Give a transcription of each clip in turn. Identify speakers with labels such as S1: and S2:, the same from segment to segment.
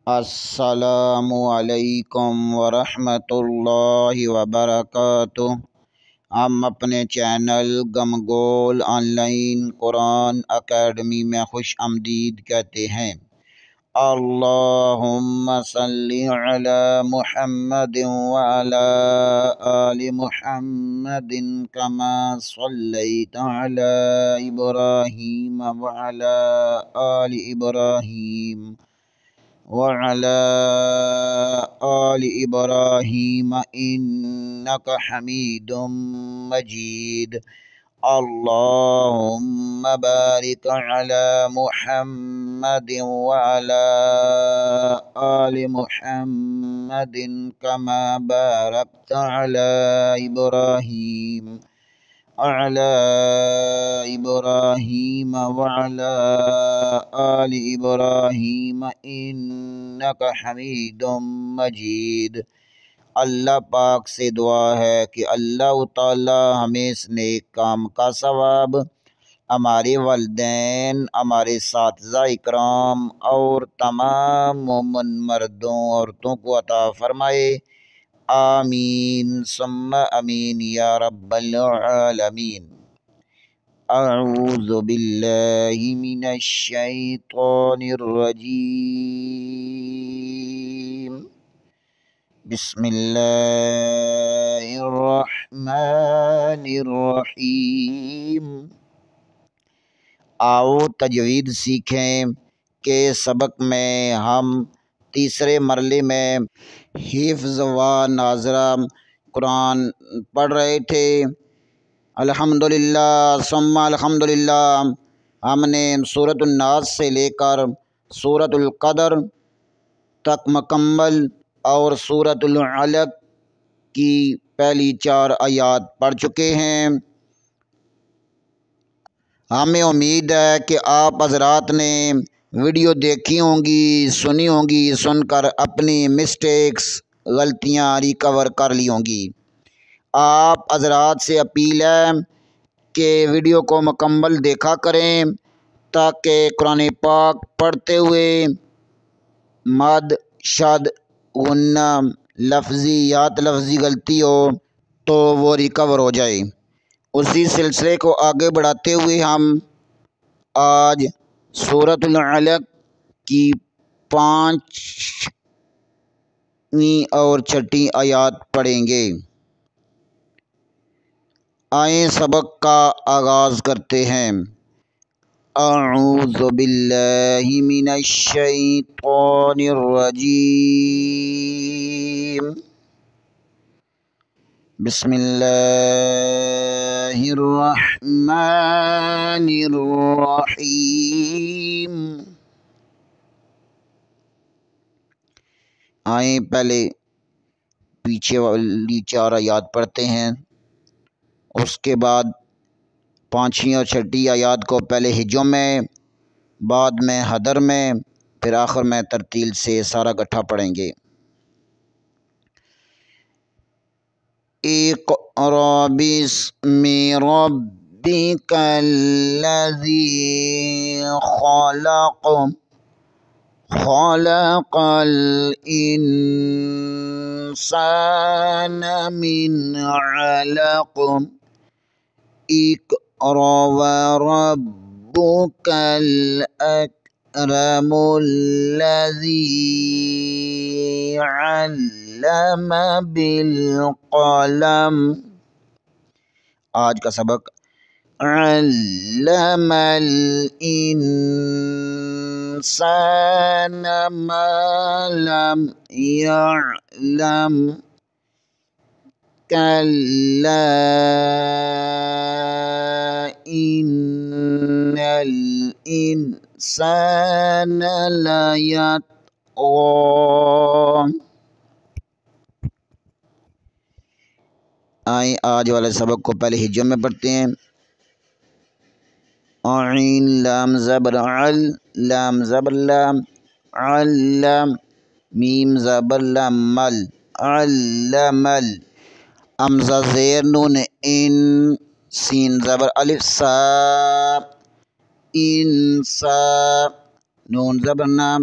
S1: السلام علیکم ورحمۃ اللہ وبرکاتہ۔ ہم اپنے چینل گمگول آن لائن قرآن اکیڈمی میں خوش آمدید کہتے ہیں۔ اللہم صلی علی محمد وعلی آل محمد کما صلیت علی ابراہیم وعلی آل ابراہیم وعلى آل إبراهيم إنك حميد مجيد۔ اللهم بارك على محمد وعلى آل محمد كما باركت على إبراهيم وعلى إبراهيم وعلى آل إبراهيم إنك حميد مجيد۔ اللہ پاک سے دعا ہے کہ اللہ تعالی ہمیں اس نیک کام کا ثواب ہمارے والدین، ہمارے اساتذہ اکرام اور تمام مومن مردوں عورتوں کو عطا فرمائے، آمین ثم امین یا رب العالمین۔ اعوذ باللہ من الشیطان الرجیم، بسم اللہ الرحمن الرحیم۔ آؤ تجوید سیکھیں کہ سبق میں ہم تیسرے مرحلے میں حفظ و ناظرہ قرآن پڑھ رہے تھے۔ الحمدللہ ثم الحمدللہ، ہم نے سورۃ الناس سے لے کر سورۃ القدر تک مکمل اور سورۃ العلق کی پہلی 4 آیات پڑھ چکے ہیں۔ ہمیں امید ہے کہ آپ حضرات نے ویڈیو دیکھی ہوں گی، سنی ہوں گی، سن کر اپنی مسٹیکس، غلطیاں ریکور کر لی ہوں گی۔ آپ حضرات سے اپیل ہے کہ ویڈیو کو مکمل دیکھا کریں تاکہ قرآن پاک پڑھتے ہوئے مد، شد، غنہ، لفظی غلطی ہو تو وہ ریکور ہو جائے۔ اسی سلسلے کو آگے بڑھاتے ہوئے ہم آج سورۃ العلق کی 5ویں اور 6ٹھی آیات پڑھیں گے۔ آئیں سبق کا آغاز کرتے ہیں۔ اعوذ باللہ من الشیطان الرجیم، بسم اللہ الرحمن الرحیم۔ آئیں پہلے پیچھے والی 4 آیات پڑھتے ہیں، اس کے بعد 5ویں اور 6ٹھی آیات کو پہلے ہجوں میں، بعد میں حدر میں، پھر آخر میں ترتیل سے سارا اکٹھا پڑھیں گے۔ اقرأ بسم ربک الذی خلق، خلق الانسان من علق، اقرأ وربک الاکرم الذی علم بالقلم۔ آج کا سبق علم الانسان ما لم يعلم، کلا ان الانسان لیطغی۔ آئیں آج والے سبق کو پہلے ہجوں میں پڑھتے ہیں۔ عین لام زبر عل، لام زبر لام، علم، میم زبر لام مل، علمل، حمزہ زیر نون ان، سین زبر الف سا، انسا، نون زبر نام،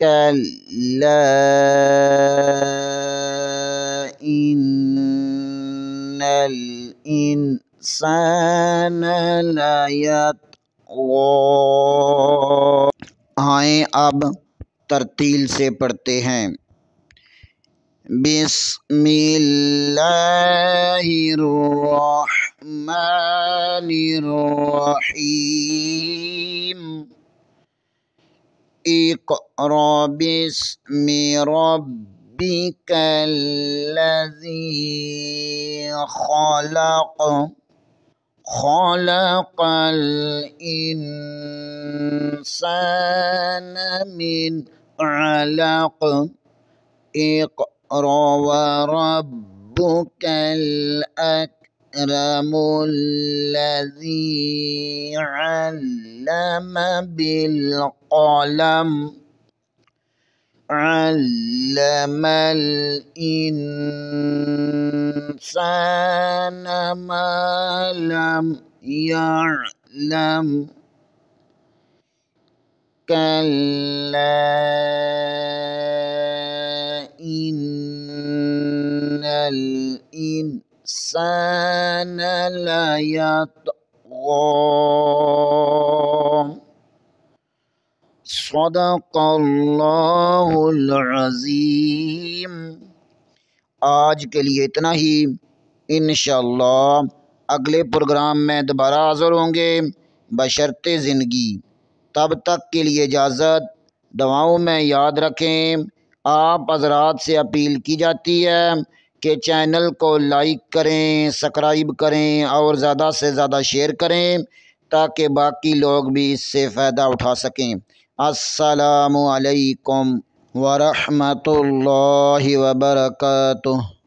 S1: كلا إن الإنسان ليطغى۔ آئیں اب ترتیل سے پڑھتے ہیں۔ بسم اللہ الرحمن الرحیم۔ اقرأ باسم ربک الذی خلق، خلق الانسان من علق، اقرأ وربک الاکرم الذی علم بالقلم، علم الإنسان ما لم يعلم، كلا إن الإنسان ليطغى۔ صدق اللہ العظیم۔ آج کے لیے اتنا ہی، انشاءاللہ اگلے پروگرام میں دوبارہ حاضر ہوں گے بشرط زندگی۔ تب تک کے لیے اجازت، دعاؤں میں یاد رکھیں۔ آپ حضرات سے اپیل کی جاتی ہے کہ چینل کو لائک کریں، سبسکرائب کریں اور زیادہ سے زیادہ شیئر کریں تاکہ باقی لوگ بھی اس سے فائدہ اٹھا سکیں۔ السلام علیکم ورحمۃ اللہ وبرکاتہ۔